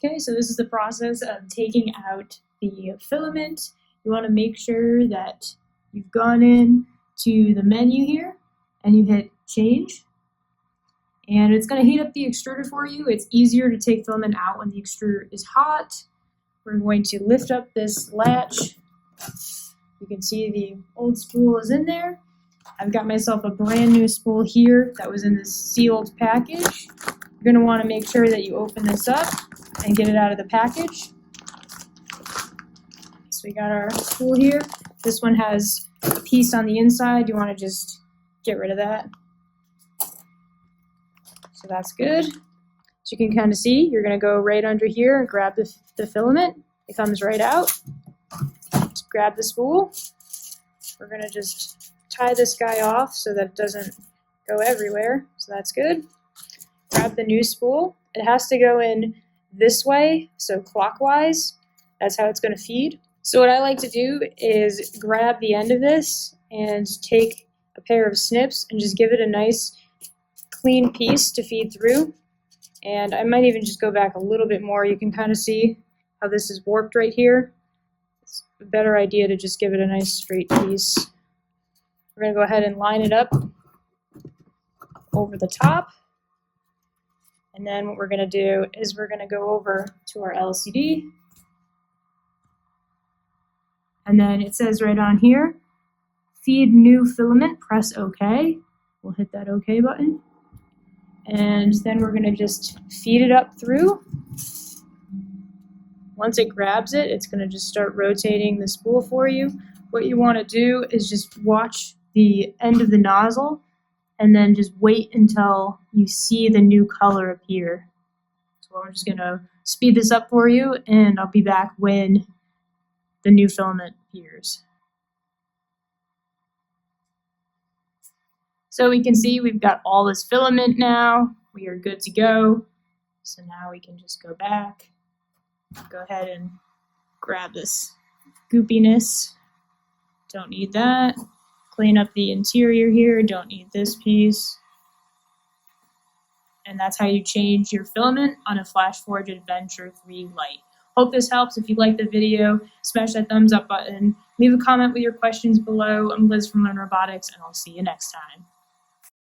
Okay, so this is the process of taking out the filament. You want to make sure that you've gone in to the menu here and you hit change. And it's going to heat up the extruder for you. It's easier to take filament out when the extruder is hot. We're going to lift up this latch. You can see the old spool is in there. I've got myself a brand new spool here that was in this sealed package. You're going to want to make sure that you open this up and get it out of the package. So we got our spool here. This one has a piece on the inside. You want to just get rid of that. So that's good. So you can kind of see, you're going to go right under here and grab the filament. It comes right out. Just grab the spool. We're going to just tie this guy off so that it doesn't go everywhere. So that's good. Grab the new spool. It has to go in this way, so clockwise. That's how it's going to feed. So what I like to do is grab the end of this and take a pair of snips and just give it a nice clean piece to feed through. And I might even just go back a little bit more. You can kind of see how this is warped right here. It's a better idea to just give it a nice straight piece. We're going to go ahead and line it up over the top. And then what we're going to do is we're going to go over to our LCD. And then it says right on here, feed new filament, press OK. We'll hit that OK button. And then we're going to just feed it up through. Once it grabs it, it's going to just start rotating the spool for you. What you want to do is just watch the end of the nozzle and then just wait until you see the new color appear. So I'm just going to speed this up for you, and I'll be back when the new filament appears. So we can see we've got all this filament now. We are good to go. So now we can just go back. Go ahead and grab this goopiness. Don't need that. Clean up the interior here. Don't need this piece. And that's how you change your filament on a FlashForge Adventure 3 Lite. Hope this helps. If you liked the video, smash that thumbs up button. Leave a comment with your questions below. I'm Liz from Learn Robotics, and I'll see you next time.